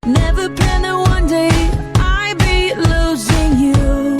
Never planned that one day I'd be losing you.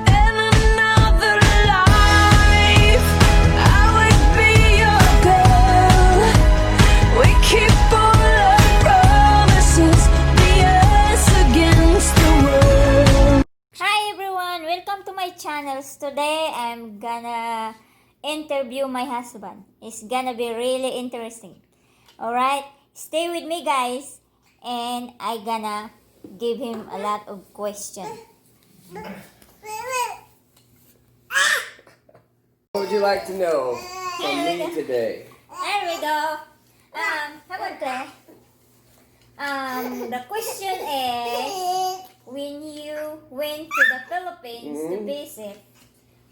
In another life, I would be your girl. We keep all our promises, be us against the world. Hi everyone! Welcome to my channel. Today I'm gonna interview my husband. It's gonna be really interesting. Alright? Stay with me guys. And I gonna give him a lot of questions. What would you like to know from me today? There we go. How about that? The question is, when you went to the Philippines to visit,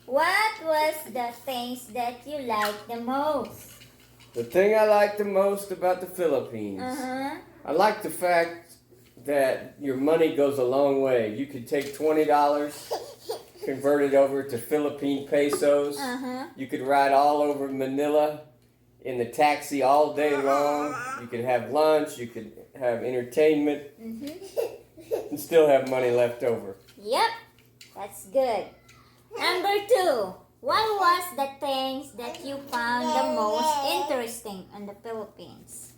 what was the things that you liked the most? The thing I like the most about the Philippines, I like the fact that your money goes a long way. You could take $20, convert it over to Philippine pesos. You could ride all over Manila in the taxi all day long. You could have lunch. You could have entertainment. And still have money left over. Yep, that's good. Number 2, what was the things that you found the most interesting in the Philippines?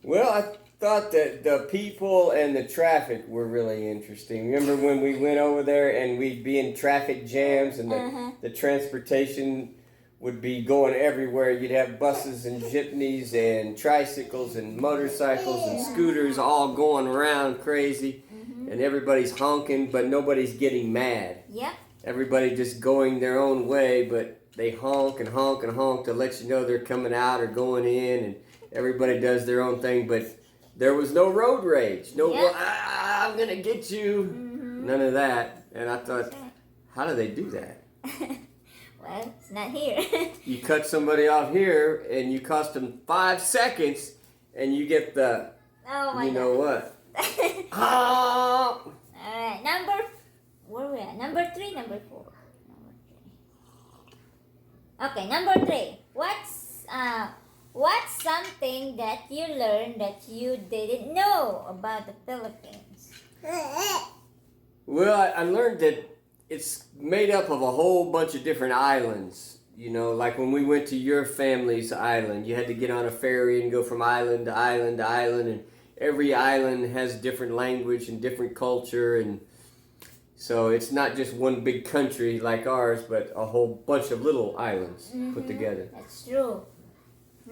Well, I thought that the people and the traffic were really interesting. Remember when we went over there and we'd be in traffic jams and the transportation would be going everywhere. You'd have buses and jeepneys and tricycles and motorcycles and scooters all going around crazy. And everybody's honking, but nobody's getting mad. Yep. Everybody just going their own way, but they honk and honk and honk to let you know they're coming out or going in, and everybody does their own thing, but there was no road rage. No, I'm going to get you. None of that. And I thought, how do they do that? Well, it's not here. You cut somebody off here, and you cost them 5 seconds, and you get the, Oh my you know God. what? Ah! Alright, where we at? Number 3, number 4. Okay, number 3. What's something that you learned that you didn't know about the Philippines? Well, I learned that it's made up of a whole bunch of different islands. You know, like when we went to your family's island, you had to get on a ferry and go from island to island to island, and every island has different language and different culture, and so it's not just one big country like ours, but a whole bunch of little islands put together. That's true.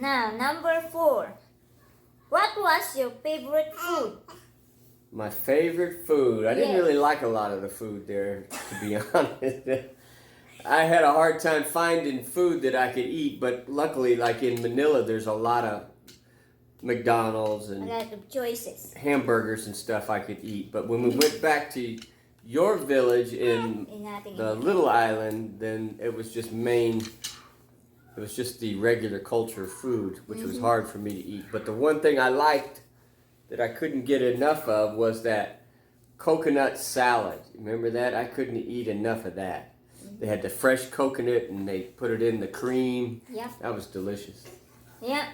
Now, number 4. What was your favorite food? My favorite food. I didn't really like a lot of the food there, to be honest. I had a hard time finding food that I could eat, but luckily, like in Manila, there's a lot of McDonald's and A lot of choices. hamburgers and stuff I could eat. But when we went back to your village in the little island, then it was just it was just the regular culture of food, which was hard for me to eat. But the one thing I liked that I couldn't get enough of was that coconut salad. Remember that? I couldn't eat enough of that. They had the fresh coconut and they put it in the cream. Yep. That was delicious. Yep.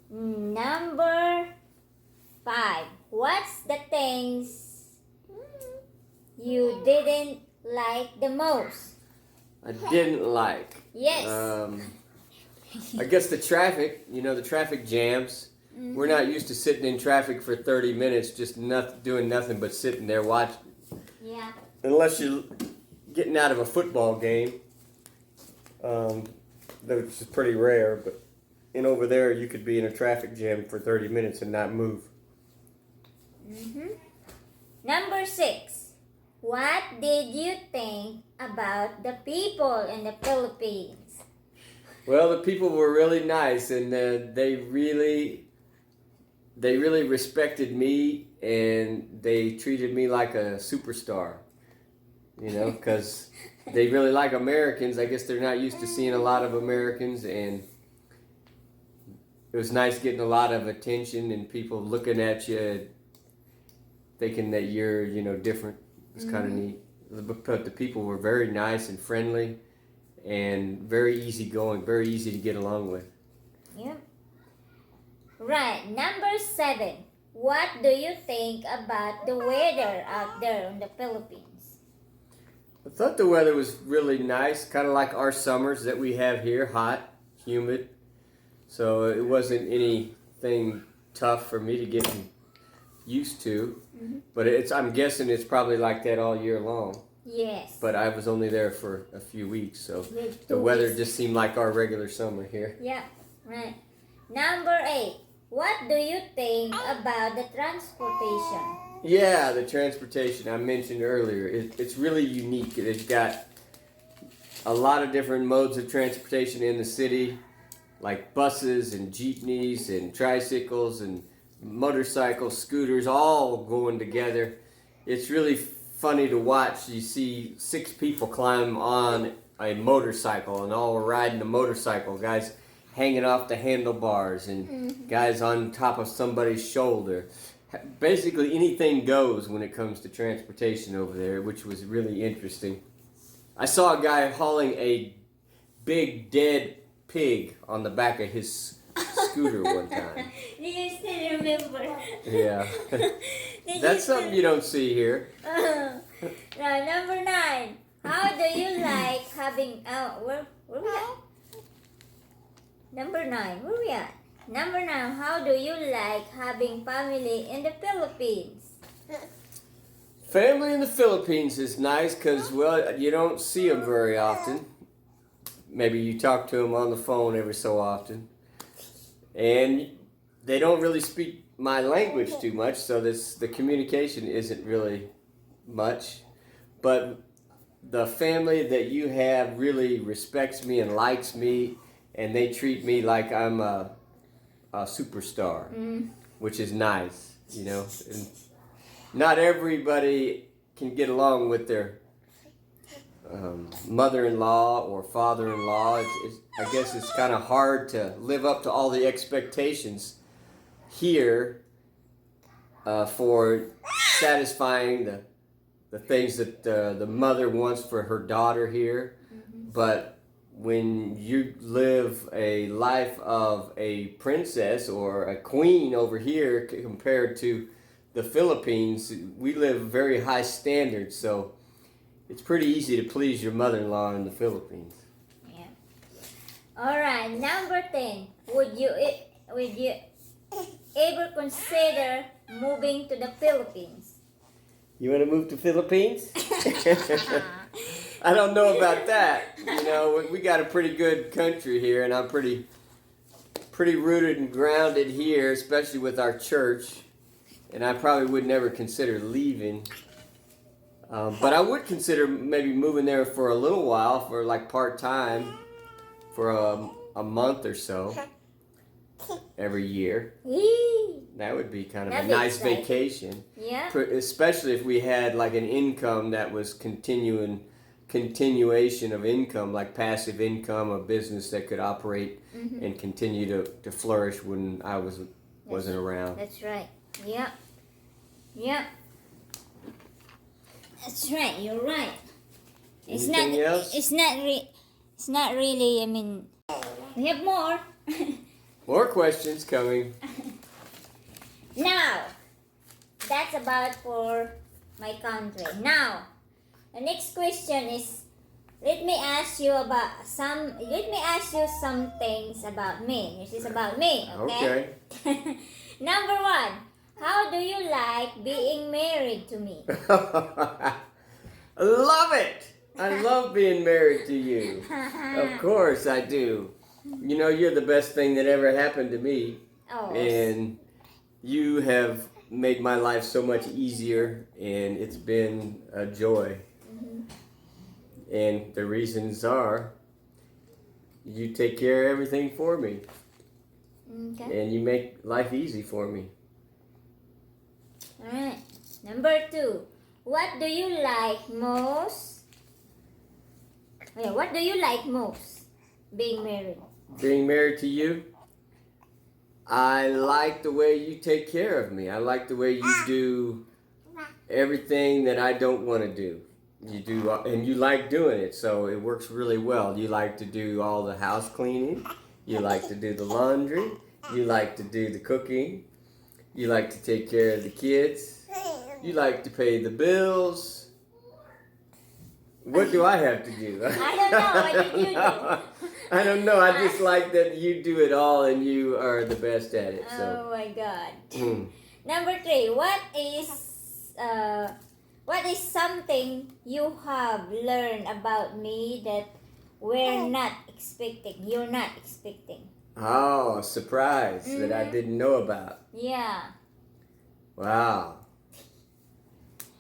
Number 5. What's the things you didn't like the most? I didn't like. Yes. I guess the traffic, the traffic jams. We're not used to sitting in traffic for 30 minutes just doing nothing but sitting there watching. Yeah. Unless you're getting out of a football game, which is pretty rare, but over there you could be in a traffic jam for 30 minutes and not move. Number 6. What did you think about the people in the Philippines? Well, the people were really nice, and they really respected me, and they treated me like a superstar. Because they really like Americans. I guess they're not used to seeing a lot of Americans, and it was nice getting a lot of attention and people looking at you, thinking that you're, different. It was kind of neat. But the people were very nice and friendly and very easygoing, very easy to get along with. Yeah. Right. Number 7. what do you think about the weather out there in the Philippines? I thought the weather was really nice, kind of like our summers that we have here, hot, humid. So it wasn't anything tough for me to get used to. But I'm guessing it's probably like that all year long. Yes. But I was only there for a few weeks, so Yeah, the 2 weather weeks. just seemed like our regular summer here. Yeah, right. Number 8. What do you think about the transportation? Yeah, the transportation I mentioned earlier, it's really unique. It's got a lot of different modes of transportation in the city, like buses and jeepneys and tricycles and motorcycles, scooters, all going together. It's really funny to watch. You see 6 people climb on a motorcycle and all riding a motorcycle. Guys hanging off the handlebars and guys on top of somebody's shoulder. Basically anything goes when it comes to transportation over there, which was really interesting. I saw a guy hauling a big dead pig on the back of his scooter one time. Do you still remember? Yeah. Did That's you something you don't see here. Now, number 9. How do you like having... where we at? Number 9. Where we at? Number 9. How do you like having family in the Philippines? Family in the Philippines is nice because, well, you don't see them very often. Maybe you talk to them on the phone every so often. And they don't really speak my language too much, so the communication isn't really much. But the family that you have really respects me and likes me, and they treat me like I'm a superstar, which is nice, you know. And not everybody can get along with their mother-in-law or father-in-law. I guess it's kind of hard to live up to all the expectations here for satisfying the things that the mother wants for her daughter here. But when you live a life of a princess or a queen over here compared to the Philippines, we live very high standards, so it's pretty easy to please your mother-in-law in the Philippines. Yeah. All right. Number 10. Would you ever consider moving to the Philippines? You want to move to Philippines? I don't know about that. You know, we got a pretty good country here, and I'm pretty rooted and grounded here, especially with our church. And I probably would never consider leaving. But I would consider maybe moving there for a little while, for like part-time, for a month or so every year. That would be kind of That'd a be nice exciting. vacation. Yeah. Especially if we had like an income that was continuation of income, like passive income, a business that could operate and continue to flourish when I wasn't around. That's right. Yeah. Yeah. That's right. You're right. Anything else? It's not really. I mean, we have more. More questions coming. Now, that's about for my country. Now, the next question is, let me ask you some things about me. This is about me, okay? Number 1, how do you like being married to me? I love it. I love being married to you. Of course I do. You know, you're the best thing that ever happened to me. Oh, And you have made my life so much easier, and it's been a joy. And the reasons are, you take care of everything for me, okay. and you make life easy for me. Alright. Number 2, what do you like most? What do you like most being married? Being married to you, I like the way you take care of me. I like the way you do everything that I don't want to do. You do, and you like doing it, so it works really well. You like to do all the house cleaning. You like to do the laundry. You like to do the cooking. You like to take care of the kids. You like to pay the bills. What do I have to do? I don't know. What did you do? I don't know. I just like that you do it all and you are the best at it. So. Oh my God. Hmm. Number 3. What is something you have learned about me that we're not expecting? You're not expecting. Oh, a surprise that I didn't know about. Yeah. Wow.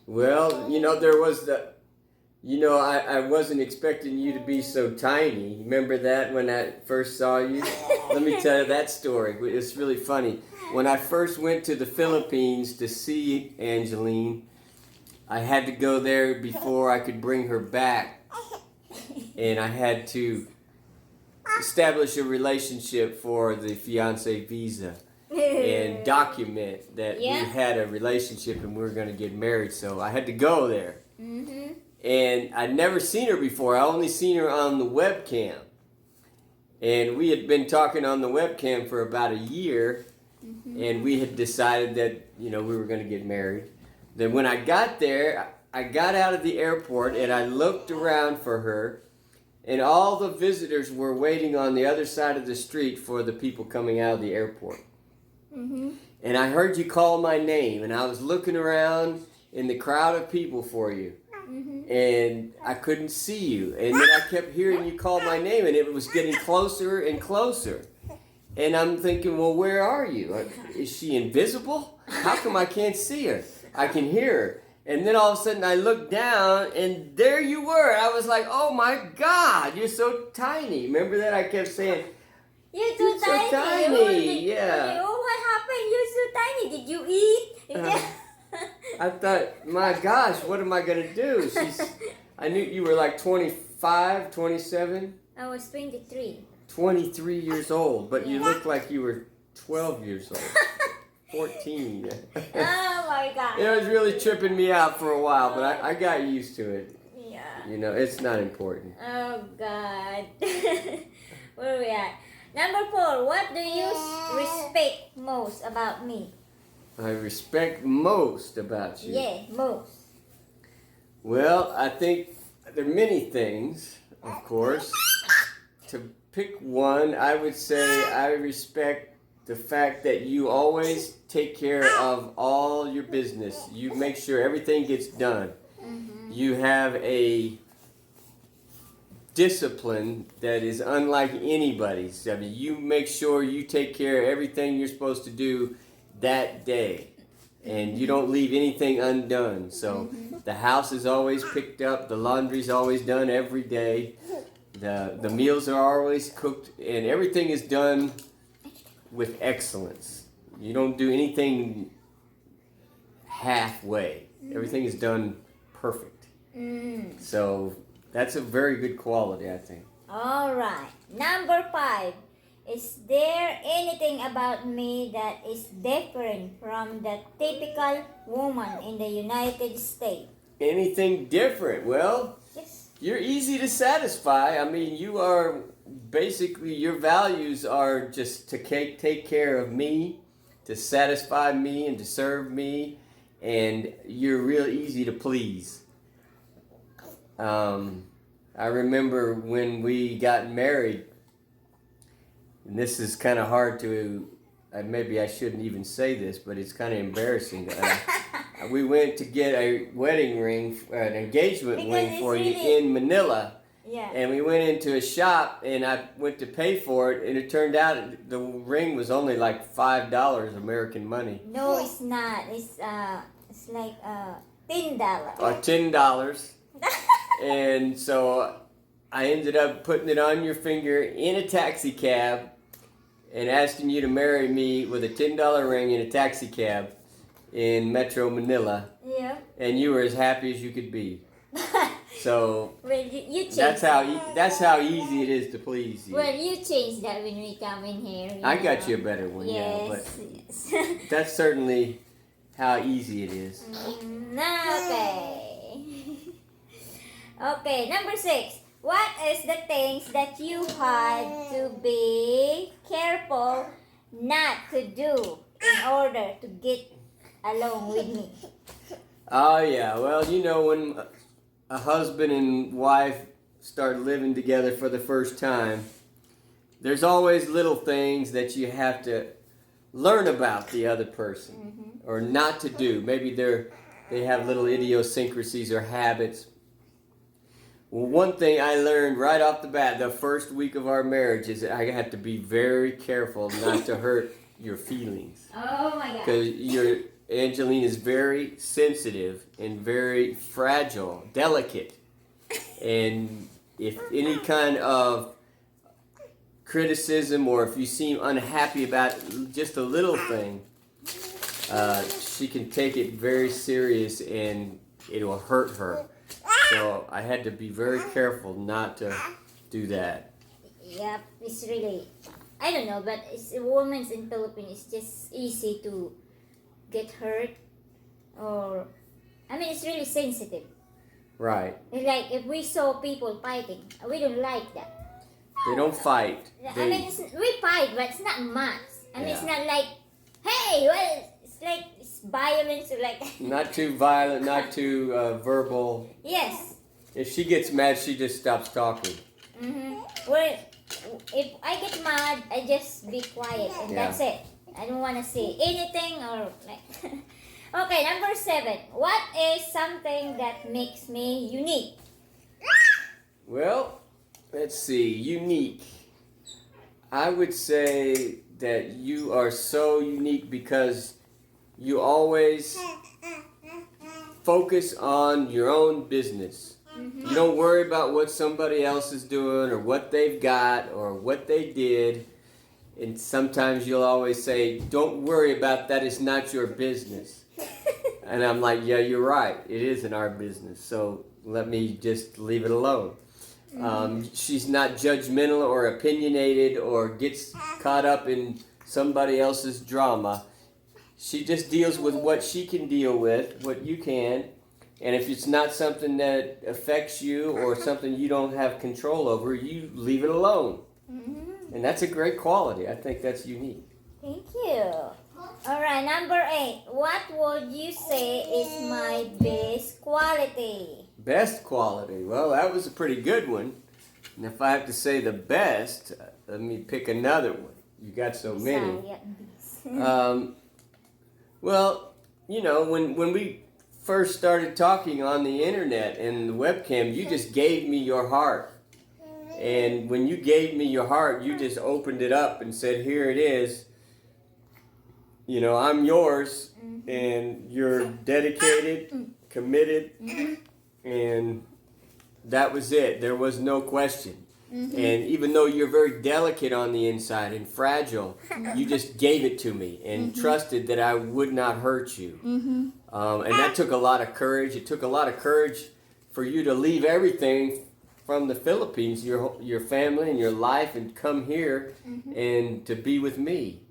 Well, there was I wasn't expecting you to be so tiny. Remember that when I first saw you? Let me tell you that story. It's really funny. When I first went to the Philippines to see Angeline, I had to go there before I could bring her back. And I had to establish a relationship for the fiancé visa and document that we had a relationship and we were going to get married. So I had to go there. Mm-hmm. And I'd never seen her before. I only seen her on the webcam. And we had been talking on the webcam for about a year. And we had decided that, we were going to get married. Then when I got there, I got out of the airport and I looked around for her. And all the visitors were waiting on the other side of the street for the people coming out of the airport. Mm-hmm. And I heard you call my name. And I was looking around in the crowd of people for you. And I couldn't see you. And then I kept hearing you call my name, and it was getting closer and closer. And I'm thinking, well, where are you? Is she invisible? How come I can't see her? I can hear her. And then all of a sudden I looked down, and there you were. I was like, oh my God, you're so tiny. Remember that? I kept saying, You're too so tiny. tiny. Yeah. Oh, what happened? You're so tiny. Did you eat? I thought, my gosh, what am I going to do? I knew you were like 25, 27. I was 23. 23 years old, but you look like you were 12 years old. 14. Oh my God. It was really tripping me out for a while, but I got used to it. Yeah. It's not important. Oh God. Where are we at? Number 4. What do you respect most about me? I respect most about you. Yeah, most. Well, I think there are many things, of course. To pick one, I would say I respect the fact that you always take care of all your business. You make sure everything gets done. Mm-hmm. You have a discipline that is unlike anybody's. I mean, you make sure you take care of everything you're supposed to do that day, and you don't leave anything undone. So the house is always picked up, the laundry's always done every day, the meals are always cooked, and everything is done with excellence. You don't do anything halfway. Everything is done perfect. So that's a very good quality, I think. All right. Number 5. Is there anything about me that is different from the typical woman in the United States? Anything different? Well, Yes. you're easy to satisfy. I mean, you are basically, your values are just to take care of me, to satisfy me, and to serve me, and you're real easy to please. I remember when we got married, and this is kind of hard to, maybe I shouldn't even say this, but it's kind of embarrassing. We went to get a wedding ring, an engagement Because ring it's for you really- in Manila. Yeah. And we went into a shop, and I went to pay for it, and it turned out the ring was only like $5 American money. No, it's not. It's like $10. $10. And so I ended up putting it on your finger in a taxi cab and asking you to marry me with a $10 ring in a taxi cab in Metro Manila. Yeah. And you were as happy as you could be. So Well, you changed. that's how easy it is to please you. Well, you changed that when we come in here. I got know. you a better one, yeah, but Yes. that's certainly how easy it is. Okay. Okay, number 6. What is the things that you had to be careful not to do in order to get along with me? Oh yeah, well, you know, when a husband and wife start living together for the first time, there's always little things that you have to learn about the other person or not to do. Maybe they have little idiosyncrasies or habits. Well, one thing I learned right off the bat, the first week of our marriage, is that I have to be very careful not to hurt your feelings. Oh my God. Because Angeline is very sensitive and very fragile, delicate. And if any kind of criticism or if you seem unhappy about just a little thing, she can take it very serious and it will hurt her. So I had to be very careful not to do that. Yep, it's really, I don't know, but it's women's in Philippines. It's just easy to get hurt, or I mean, it's really sensitive. Right. It's like if we saw people fighting, we don't like that. They don't fight. I mean, we fight, but it's not much. I mean, it's not like, hey, well, it's like it's violence, or like. Not too violent, not too verbal. Yes. If she gets mad, she just stops talking. Well, if I get mad, I just be quiet and that's it. I don't want to say anything or like. Okay, number 7. What is something that makes me unique? Well, let's see. Unique. I would say that you are so unique because you always focus on your own business. You don't worry about what somebody else is doing or what they've got or what they did. And sometimes you'll always say, don't worry about that, it's not your business. And I'm like, yeah, you're right. It isn't our business. So let me just leave it alone. She's not judgmental or opinionated or gets caught up in somebody else's drama. She just deals with what she can deal with, what you can. And if it's not something that affects you or something you don't have control over, you leave it alone. And that's a great quality. I think that's unique. Thank you. All right, number 8. What would you say is my best quality? Best quality. Well, that was a pretty good one. And if I have to say the best, let me pick another one. You got so many. Well, you know, when we first started talking on the internet and the webcam, you just gave me your heart. And when you gave me your heart, you just opened it up and said, here it is. You know, I'm yours. And you're dedicated, committed. And that was it. There was no question. And even though you're very delicate on the inside and fragile, you just gave it to me and trusted that I would not hurt you. And that took a lot of courage. It took a lot of courage for you to leave everything from the Philippines, your family and your life, and come here and to be with me.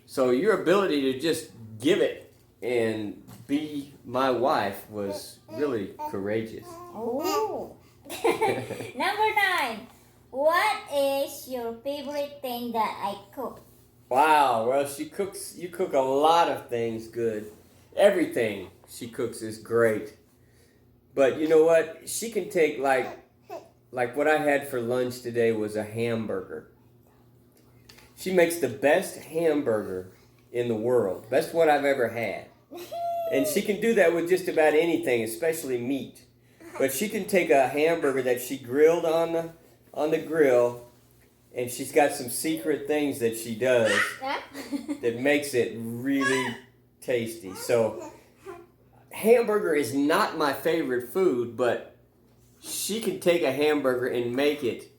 So your ability to just give it and be my wife was really courageous. Oh. Number 9. What is your favorite thing that I cook? Wow, well, you cook a lot of things good. Everything she cooks is great. But you know what? She can take like what I had for lunch today was a hamburger. She makes the best hamburger in the world. Best one I've ever had. And she can do that with just about anything, especially meat. But she can take a hamburger that she grilled on the grill, and she's got some secret things that she does that makes it really tasty. So hamburger is not my favorite food, but she can take a hamburger and make it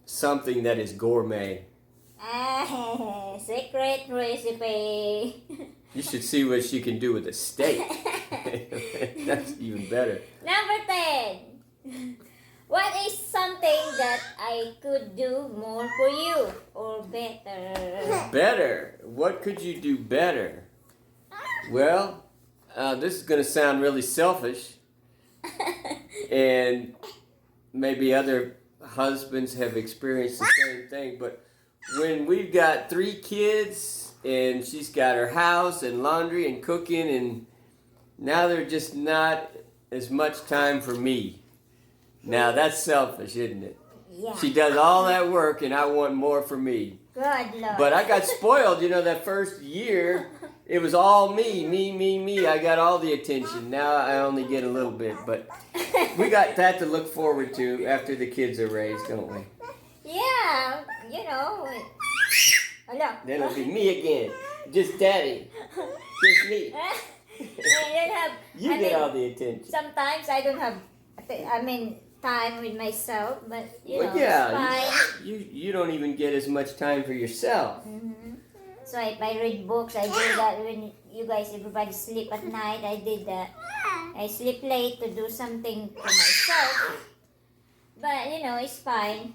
something that is gourmet. Secret recipe. You should see what she can do with a steak. That's even better. Number 10. What is something that I could do more for you or better? Better? What could you do better? Well, this is going to sound really selfish. And maybe other husbands have experienced the same thing. But when we've got 3 kids and she's got her house and laundry and cooking, and now there's just not as much time for me. Now that's selfish, isn't it? Yeah. She does all that work, and I want more for me. Good Lord. But I got spoiled, that first year. It was all me. I got all the attention. Now I only get a little bit, but we got that to look forward to after the kids are raised, don't we? Yeah, Hello. Then it'll be me again. Just daddy. Just me. You get all the attention. Sometimes I don't have, time with myself, but Well, it's fine. you don't even get as much time for yourself. So if I read books, I do that when you guys, everybody sleep at night. I did that. I sleep late to do something for myself. But, it's fine.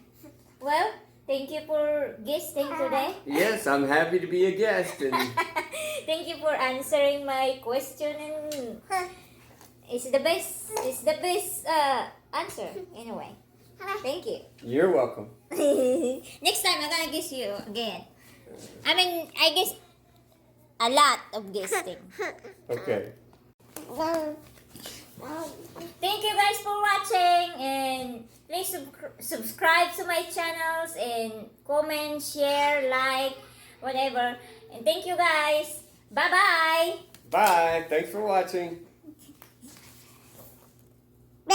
Well, thank you for guesting today. Yes, I'm happy to be a guest. And Thank you for answering my question. And it's the best answer, anyway. Thank you. you're welcome. Next time, I'm gonna guess you again. I guess a lot of guessing. Okay. Thank you guys for watching, and please subscribe to my channels and comment, share, like, whatever. And thank you guys. Bye-bye. Bye. Thanks for watching.